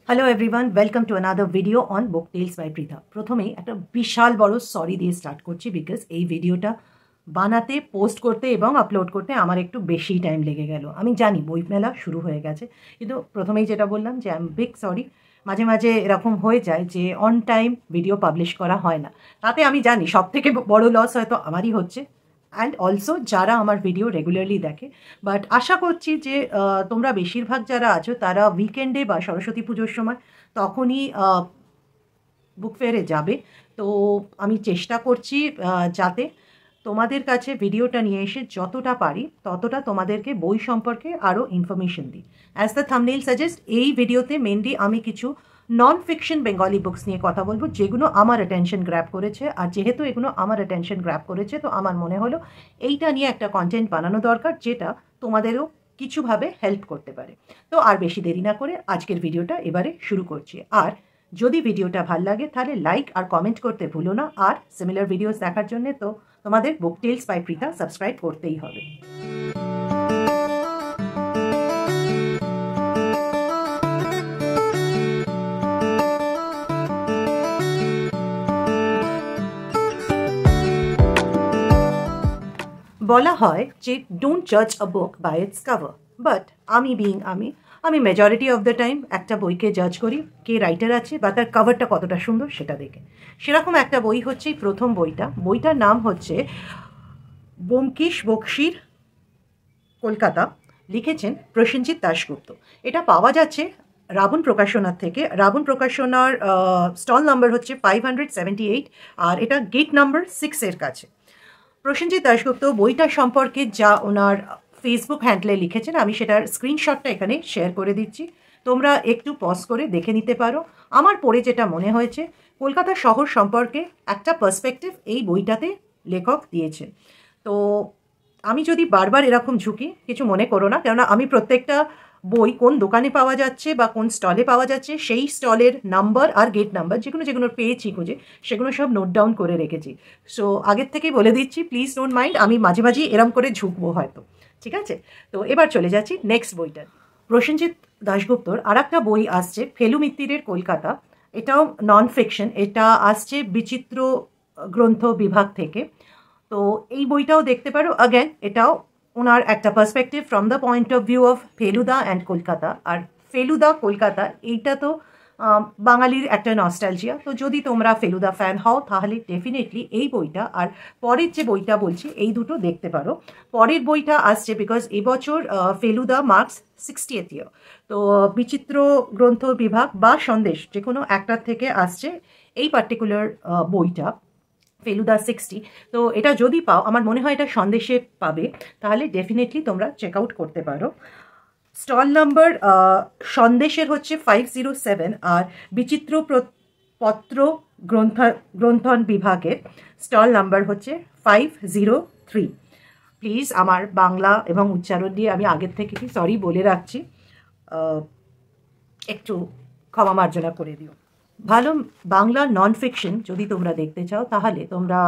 Hello everyone, welcome to another video on Book tales by Pritha. প্রথমেই একটা বিশাল বড় sorry দিয়ে স্টার্ট করছি, বিকজ এই ভিডিওটা বানাতে, পোস্ট করতে এবং আপলোড করতে আমার একটু বেশি টাইম লেগে গেল। আমি জানি বইমেলা শুরু হয়ে গেছে, কিন্তু প্রথমেই যেটা বললাম যে আই এম বিগ সরি। মাঝে মাঝে এরকম হয়ে যায় যে অন টাইম ভিডিও পাবলিশ করা হয় না। তাতে আমি জানি সব থেকে বড় লস হয়তো আমারই হচ্ছে, অ্যান্ড অলসো যারা আমার ভিডিও রেগুলারলি দেখে। বাট আশা করছি যে তোমরা বেশিরভাগ যারা আছো তারা উইকেন্ডে বা সরস্বতী পুজোর সময় তখনই বুক ফেয়ারে যাবে। তো আমি চেষ্টা করছি যাতে তোমাদের কাছে ভিডিওটা নিয়ে এসে যতটা পারি ততটা তোমাদেরকে বই সম্পর্কে আরও ইনফরমেশন দিই। অ্যাজ দ্য থাম্বনেইল সাজেস্ট, এই ভিডিওতে মেনলি আমি কিছু নন ফিকশন বেঙ্গলি বুকস নিয়ে কথা বলবো, যেগুলো আমার অ্যাটেনশন গ্র্যাব করেছে। আর যেহেতু এগুলো আমার অ্যাটেনশন গ্র্যাব করেছে, তো আমার মনে হলো এইটা নিয়ে একটা কন্টেন্ট বানানো দরকার, যেটা তোমাদেরও কিছুভাবে হেল্প করতে পারে। তো আর বেশি দেরি না করে আজকের ভিডিওটা এবারে শুরু করছি। আর যদি ভিডিওটা ভাল লাগে তাহলে লাইক আর কমেন্ট করতে ভুলো না। আর সিমিলার ভিডিওস দেখার জন্য তো তোমাদের book tales by Pritha subscribe করতেই হবে। বলা হয় যে ডোন্ট জাজ a book by its cover, but আমি মেজরিটি অফ দ্য টাইম একটা বইকে জাজ করি কে রাইটার আছে বা তার কাভারটা কতটা সুন্দর সেটা দেখে। সেরকম একটা বই হচ্ছে এই প্রথম বইটার নাম হচ্ছে ব্যোমকেশ বক্সীর কলকাতা, লিখেছেন প্রসেনজিৎ দাশগুপ্ত। এটা পাওয়া যাচ্ছে রাবণ প্রকাশনার থেকে। রাবণ প্রকাশনার স্টল নাম্বার হচ্ছে 578, আর এটা গেট নাম্বার 6 কাছে। প্রসেনজিৎ দাশগুপ্ত বইটা সম্পর্কে যা ওনার ফেসবুক হ্যান্ডলে লিখেছেন, আমি সেটার স্ক্রিনশটটা এখানে শেয়ার করে দিচ্ছি, তোমরা একটু পজ করে দেখে নিতে পারো। আমার পড়ে যেটা মনে হয়েছে, কলকাতা শহর সম্পর্কে একটা পার্সপেক্টিভ এই বইটাতে লেখক দিয়েছেন। তো আমি যদি বারবার এরকম ঝুঁকি, কিছু মনে করো না, কেননা আমি প্রত্যেকটা বই কোন দোকানে পাওয়া যাচ্ছে বা কোন স্টলে পাওয়া যাচ্ছে সেই স্টলের নাম্বার আর গেট নাম্বার যেগুলো পেয়েছি খুঁজে, সেগুলো সব নোট ডাউন করে রেখেছি। সো আগের থেকেই বলে দিচ্ছি, প্লিজ ডোন্ট মাইন্ড, আমি মাঝে মাঝে এরম করে ঝুঁকবো হয়তো, ঠিক আছে? তো এবার চলে যাচ্ছি নেক্সট বইটা। প্রসেনজিৎ দাশগুপ্তর আর একটা বই আসছে, ফেলু মিত্তিরের কলকাতা। এটাও নন ফিকশন, এটা আসছে বিচিত্র গ্রন্থ বিভাগ থেকে। তো এই বইটাও দেখতে পারো। অ্যাগেন এটাও ওনার একটা perspective from the point of view of Feluda and Kolkata. আর ফেলুদা কলকাতা এইটা তো বাঙালির একটা নস্টালজিয়া। তো যদি তোমরা ফেলুদা ফ্যান হও তাহলে ডেফিনেটলি এই বইটা আর পরের যে বইটা বলছি এই দুটো দেখতে পারো। পরের বইটা আসছে বিকজ এবছর ফেলুদা মার্কস 60th ইয়ার। তো বিচিত্র গ্রন্থ বিভাগ বা সন্দেশ যে কোনো একটার থেকে আসছে এই পার্টিকুলার বইটা, ফেলুদা 60। তো এটা যদি পাও, আমার মনে হয় এটা সন্দেশে পাবে, তাহলে ডেফিনেটলি তোমরা চেক আউট করতে পারো। স্টল নাম্বার সন্দেশের হচ্ছে 507, আর বিচিত্র পত্র গ্রন্থন বিভাগের স্টল নাম্বার হচ্ছে 503। প্লিজ আমার বাংলা এবং উচ্চারণ দিয়ে আমি আগের থেকে সরি বলে রাখছি, একটু ক্ষমা মার্জনা করে দিও। ভালো বাংলা নন ফিকশন যদি তোমরা দেখতে চাও তাহলে তোমরা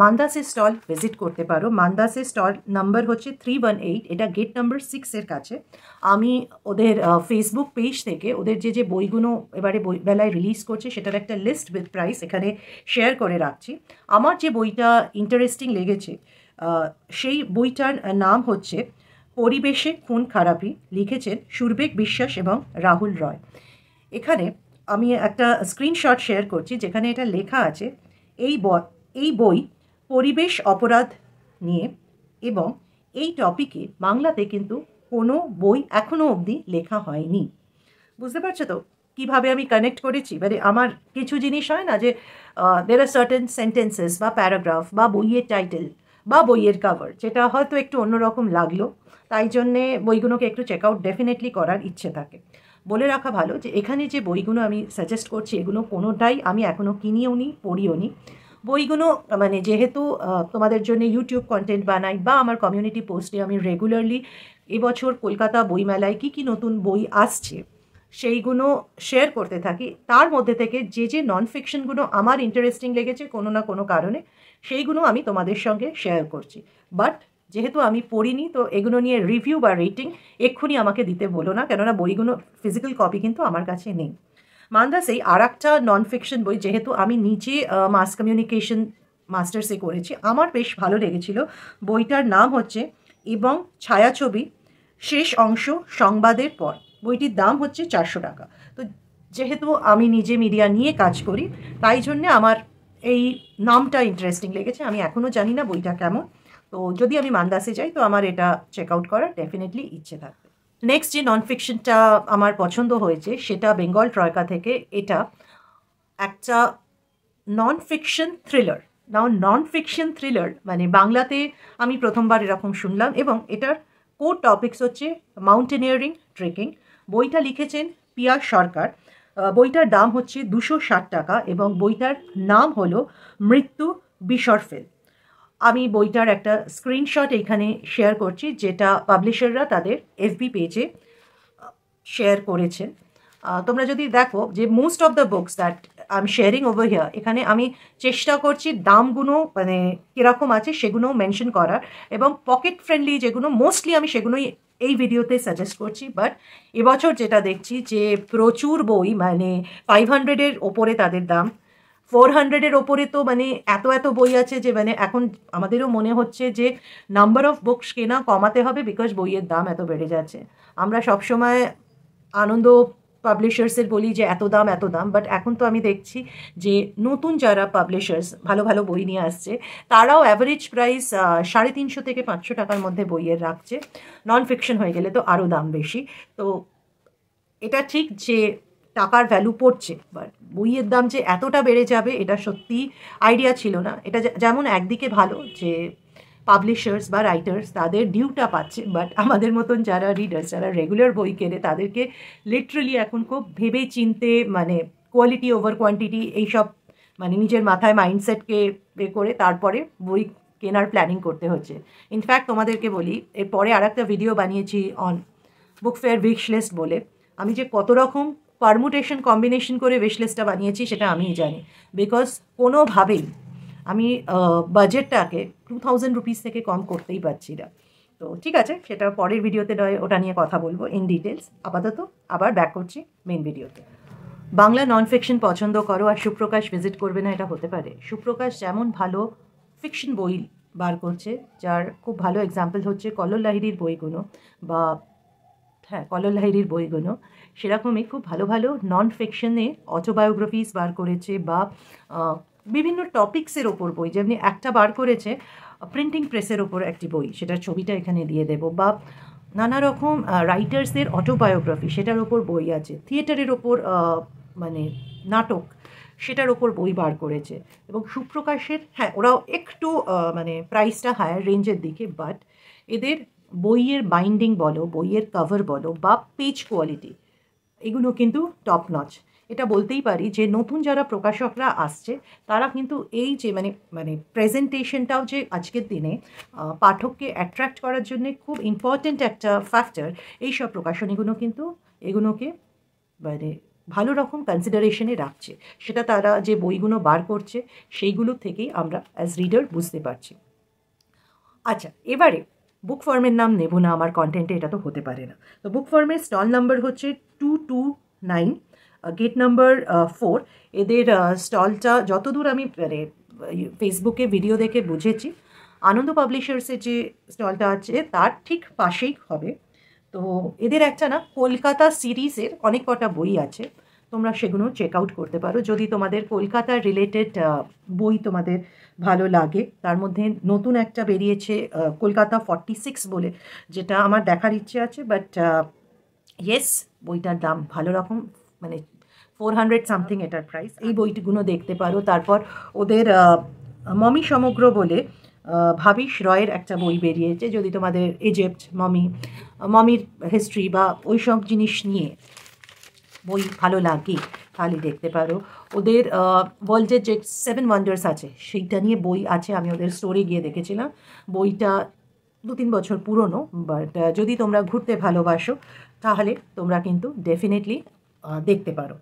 মান্দাসের স্টল ভিজিট করতে পারো। মান্দাসের স্টল নাম্বার হচ্ছে 318, এটা গেট নাম্বার 6 কাছে। আমি ওদের ফেসবুক পেজ থেকে ওদের যে বইগুলো এবারে বইমেলায় রিলিজ করছে সেটার একটা লিস্ট উইথ প্রাইস এখানে শেয়ার করে রাখছি। আমার যে বইটা ইন্টারেস্টিং লেগেছে সেই বইটার নাম হচ্ছে পরিবেশে খুন খারাপি, লিখেছেন সুরবেগ বিশ্বাস এবং রাহুল রয়। এখানে আমি একটা স্ক্রিনশট শেয়ার করছি যেখানে এটা লেখা আছে, এই বই পরিবেশ অপরাধ নিয়ে, এবং এই টপিকে বাংলাতে কিন্তু কোনো বই এখনও অবধি লেখা হয়নি। বুঝতে পারছো তো কীভাবে আমি কানেক্ট করেছি? মানে আমার কিছু জিনিস হয় না যে দের আর সার্টেন সেন্টেন্সেস বা প্যারাগ্রাফ বা বইয়ের টাইটেল বা বইয়ের কভার যেটা হয়তো একটু অন্যরকম লাগলো, তাই জন্যে বইগুলোকে একটু চেক আউট ডেফিনেটলি করার ইচ্ছে থাকে। বলে রাখা ভালো যে এখানে যে বইগুলো আমি সাজেস্ট করছি এগুলো কোনোটাই আমি এখনও কিনিও নি, পড়িও নি। বইগুলো মানে যেহেতু তোমাদের জন্য ইউটিউব কন্টেন্ট বানাই বা আমার কমিউনিটি পোস্টে আমি রেগুলারলি এবছর কলকাতা বইমেলায় কী নতুন বই আসছে সেইগুলো শেয়ার করতে থাকি, তার মধ্যে থেকে যে নন ফিকশনগুলো আমার ইন্টারেস্টিং লেগেছে কোনো না কোনো কারণে সেইগুলো আমি তোমাদের সঙ্গে শেয়ার করছি। বাট যেহেতু আমি পড়িনি, তো এগুলো নিয়ে রিভিউ বা রেটিং এক্ষুনি আমাকে দিতে বলো না, কেননা বইগুলো ফিজিক্যাল কপি কিন্তু আমার কাছে নেই। মান্দাসেই আর একটা নন ফিকশন বই, যেহেতু আমি নিজে মাস কমিউনিকেশন মাস্টার্সে করেছি, আমার বেশ ভালো লেগেছিল। বইটার নাম হচ্ছে এবং ছায়াছবি শেষ অংশ সংবাদের পর। বইটির দাম হচ্ছে 400 টাকা। তো যেহেতু আমি নিজে মিডিয়া নিয়ে কাজ করি, তাই জন্যে আমার এই নামটা ইন্টারেস্টিং লেগেছে। আমি এখনও জানি না বইটা কেমন, তো যদি আমি মান্দাসে যাই তো আমার এটা চেক আউট করার ডেফিনেটলি ইচ্ছে থাকবে। নেক্সট যে নন ফিকশনটা আমার পছন্দ হয়েছে সেটা বেঙ্গল ট্রয়কা থেকে। এটা একটা non fiction thriller. Non fiction thriller মানে বাংলাতে আমি প্রথমবার এরকম শুনলাম, এবং এটার কোর টপিকস হচ্ছে মাউন্টেনিয়ারিং, ট্রেকিং। বইটা লিখেছেন পিয়া সরকার। বইটার দাম হচ্ছে 260 টাকা, এবং বইটার নাম হলো মৃত্যু বিসর্ফেল। আমি বইটার একটা স্ক্রিনশট এইখানে শেয়ার করছি, যেটা পাবলিশাররা তাদের এফবি পেজে শেয়ার করেছেন। তোমরা যদি দেখো যে most of the books that I am sharing over here, এখানে আমি চেষ্টা করছি দামগুলো মানে কীরকম আছে সেগুলো মেনশন করার, এবং পকেট ফ্রেন্ডলি যেগুলো মোস্টলি আমি সেগুলোই এই ভিডিওতে সাজেস্ট করছি। বাট এবছর যেটা দেখছি যে প্রচুর বই, মানে 500-এর ওপরে তাদের দাম, 400-এর ওপরে তো মানে এত এত বই আছে যে মানে এখন আমাদেরও মনে হচ্ছে যে নাম্বার অফ বুকস কেনা কমাতে হবে, বিকজ বইয়ের দাম এত বেড়ে যাচ্ছে। আমরা সবসময় আনন্দ পাবলিশার্সের বলি যে এত দাম এত দাম, বাট এখন তো আমি দেখছি যে নতুন যারা পাবলিশার্স ভালো ভালো বই নিয়ে আসছে, তারাও অ্যাভারেজ প্রাইস 350 থেকে 500 টাকার মধ্যে বইয়ের রাখছে। নন ফিকশন হয়ে গেলে তো আরও দাম বেশি। তো এটা ঠিক যে টাকার ভ্যালু পড়ছে, বাট বইয়ের দাম যে এতটা বেড়ে যাবে এটা সত্যি আইডিয়া ছিল না। এটা যেমন একদিকে ভালো যে পাবলিশার্স বা রাইটার্স তাদের ডিউটা পাচ্ছে, বাট আমাদের মতন যারা রিডার্স, যারা রেগুলার বই কেনে, তাদেরকে লিটারালি এখন খুব ভেবে চিনতে, মানে কোয়ালিটি ওভার কোয়ান্টিটি এইসব মানে নিজের মাথায় মাইন্ডসেটকে করে তারপরে বই কেনার প্ল্যানিং করতে হচ্ছে। ইনফ্যাক্ট তোমাদেরকে বলি, এরপরে আর একটা ভিডিও বানিয়েছি on book fair wish list বলে। আমি যে কত রকম পারমুটেশন কম্বিনেশন করে উইশ লিস্টটা বানিয়েছি সেটা আমিই জানি, বিকজ কোনোভাবেই আমি বাজেটটাকে 2000 রুপিস থেকে কম করতেই পারছি না। তো ঠিক আছে, সেটা পরের ভিডিওতে নয়, ওটা নিয়ে কথা বলবো ইন ডিটেলস। আপাতত আবার ব্যাক করছি মেন ভিডিওতে। বাংলা নন ফিকশন পছন্দ করো আর সুপ্রকাশ ভিজিট করবে না, এটা হতে পারে? সুপ্রকাশ যেমন ভালো ফিকশন বই বার করছে, যার খুব ভালো এক্সাম্পল হচ্ছে কল্লোল লাহিড়ীর বইগুলো, বা হ্যাঁ কল্লোল লাহিড়ীর বইগুলো, সেরকমই খুব ভালো ভালো নন ফিকশনে অটোবায়োগ্রাফিস বার করেছে, বা বিভিন্ন টপিক্সের ওপর বই, যেমনি একটা বার করেছে প্রিন্টিং প্রেসের ওপর একটি বই, সেটার ছবিটা এখানে দিয়ে দেব, বা নানা রকম রাইটার্সদের অটোবায়োগ্রাফি সেটার ওপর বই আছে, থিয়েটারের ওপর মানে নাটক সেটার ওপর বই বার করেছে। এবং সুপ্রকাশের হ্যাঁ ওরাও একটু মানে প্রাইসটা হায়ার রেঞ্জের দিকে, বাট এদের বইয়ের বাইন্ডিং বলো, বইয়ের কভার বলো, বা পেজ কোয়ালিটি, এগুলো কিন্তু টপ নচ। এটা বলতেই পারি যে নতুন যারা প্রকাশকরা আসছে তারা কিন্তু এই যে মানে প্রেজেন্টেশনটাও যে আজকের দিনে পাঠককে অ্যাট্রাক্ট করার জন্য খুব ইম্পর্ট্যান্ট একটা ফ্যাক্টর, এইসব প্রকাশনীগুলো কিন্তু এগুলোকে মানে ভালো রকম কনসিডারেশনে রাখছে। সেটা তারা যে বইগুলো বার করছে সেইগুলো থেকেই আমরা অ্যাজ রিডার বুঝতে পারছি। আচ্ছা, এবারে বুক ফর্মের নাম নেব না আমার কন্টেন্টে, এটা তো হতে পারে না। তো বুক ফর্মের স্টল নাম্বার হচ্ছে 229, গেট নাম্বার 4। এদের স্টলটা যতদূর আমি মানে ফেসবুকে ভিডিও দেখে বুঝেছি, আনন্দ পাবলিশার্সের যে স্টলটা আছে তার ঠিক পাশেই হবে। তো এদের একটা না কলকাতা সিরিজের অনেক কটা বই আছে, তোমরা সেগুলো চেক আউট করতে পারো যদি তোমাদের কলকাতা রিলেটেড বই তোমাদের ভালো লাগে। তার মধ্যে নতুন একটা বেরিয়েছে কলকাতা 46 বলে, যেটা আমার দেখার ইচ্ছে আছে, বাট ইয়েস বইটার দাম ভালো রকম, মানে 400 সামথিং এটার প্রাইস। এই বইগুলো দেখতে পারো। তারপর ওদের মমি সমগ্র বলে ভাবিশ রয়ের একটা বই বেরিয়েছে, যদি তোমাদের ইজিপ্ট মমির হিস্ট্রি বা ওই সব জিনিস নিয়ে বই ভালো লাগে তাহলে দেখতে পারো। ওদের ওয়ার্ল্ডের যে 7 ওয়ান্ডার্স আছে সেইটা নিয়ে বই আছে, আমি ওদের স্টোরে গিয়ে দেখেছিলাম। বইটা 2-3 বছর পুরনো, বাট যদি তোমরা ঘুরতে ভালোবাসো তাহলে তোমরা কিন্তু ডেফিনেটলি দেখতে পারো।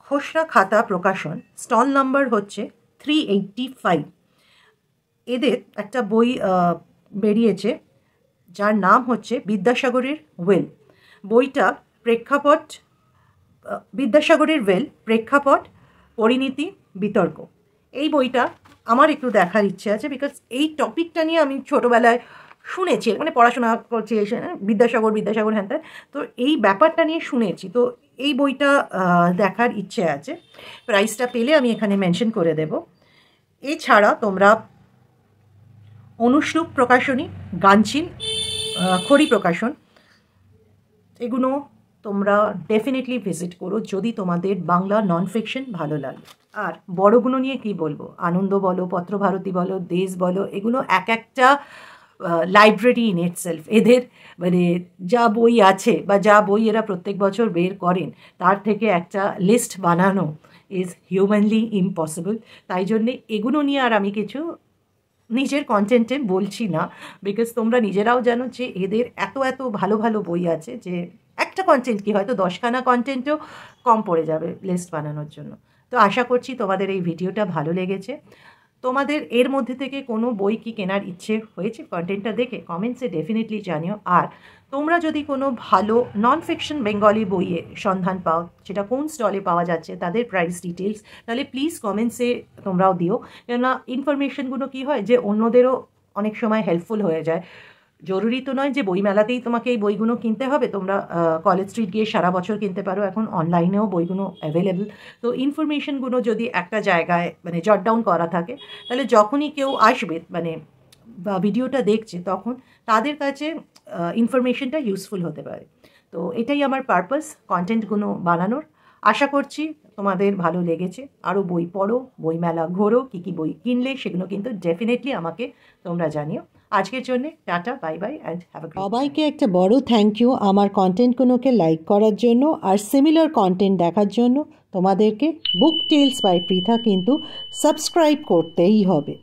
খসড়া খাতা প্রকাশন, স্টল নাম্বার হচ্ছে 385। এদের একটা বই বেরিয়েছে যার নাম হচ্ছে বিদ্যাসাগরের ওয়েল। বইটা প্রেক্ষাপট বিদ্যাসাগরের ওয়েল, প্রেক্ষাপট, পরিণীতি, বিতর্ক। এই বইটা আমার একটু দেখার ইচ্ছে আছে, বিকজ এই টপিকটা নিয়ে আমি ছোটোবেলায় শুনেছি, মানে পড়াশোনা করছি বিদ্যাসাগর হ্যান। তো এই ব্যাপারটা নিয়ে শুনেছি, তো এই বইটা দেখার ইচ্ছে আছে। প্রাইসটা পেলে আমি এখানে মেনশন করে দেব। এছাড়া তোমরা অনুশ্লুপ প্রকাশনী, গানচিল, খড়ি প্রকাশন, এগুলো তোমরা ডেফিনেটলি ভিজিট করো যদি তোমাদের বাংলা নন ফিকশন ভালো লাগে। আর বড়গুলো নিয়ে কি বলবো, আনন্দ বলো, পত্রভারতী বলো, দেশ বলো, এগুলো এক একটা লাইব্রেরি ইন ইটসেলফ। এদের মানে যা বই আছে বা যা বই এরা প্রত্যেক বছর বের করেন, তার থেকে একটা লিস্ট বানানো ইজ হিউম্যানলি ইম্পসিবল। তাই জন্যে এগুলো নিয়ে আর আমি কিছু নিজের কন্টেন্টে বলছি না, বিকজ তোমরা নিজেরাও জানো যে এদের এত এত ভালো ভালো বই আছে যে একটা কন্টেন্ট কি হয়তো 10খানা কন্টেন্টও কম পড়ে যাবে লিস্ট বানানোর জন্য। তো আশা করছি তোমাদের এই ভিডিওটা ভালো লেগেছে। তোমাদের এর মধ্যে থেকে কোনো বই কি কেনার ইচ্ছে হয়েছে কন্টেন্টটা দেখে কমেন্টসে ডেফিনেটলি জানিও। আর তোমরা যদি কোনো ভালো নন ফিকশন বেঙ্গলি বইয়ে সন্ধান পাও, সেটা কোন স্টলে পাওয়া যাচ্ছে, তাদের প্রাইস ডিটেলস, তাহলে প্লিজ কমেন্টসে তোমরাও দিও। কেননা ইনফরমেশনগুলো কী হয় যে অন্যদেরও অনেক সময় হেল্পফুল হয়ে যায়। জরুরি তো নয় যে বইমেলাতেই তোমাকে এই বইগুলো কিনতে হবে, তোমরা কলেজ স্ট্রিট গিয়ে সারা বছর কিনতে পারো, এখন অনলাইনেও বইগুলো অ্যাভেলেবল। তো ইনফরমেশনগুলো যদি একটা জায়গায় মানে জট ডাউন করা থাকে, তাহলে যখনই কেউ আসবে মানে বা ভিডিওটা দেখছে, তখন তাদের কাছে ইনফরমেশনটা ইউজফুল হতে পারে। তো এটাই আমার পারপাস কন্টেন্টগুলো বানানোর। আশা করছি তোমাদের ভালো লেগেছে। আরও বই পড়ো, বইমেলা ঘোরো, কী কী বই কিনলে সেগুলো কিন্তু ডেফিনেটলি আমাকে তোমরা জানিও। আজকের জন্য tata, bye bye and have a great. সবাইকে একটা বড় থ্যাংক ইউ আমার কন্টেন্টগুলোকে লাইক করার জন্য আর সিমিলার কন্টেন্ট দেখার জন্য। তোমাদেরকে বুক টেলস বাই পৃথা কিন্তু সাবস্ক্রাইব করতেই হবে।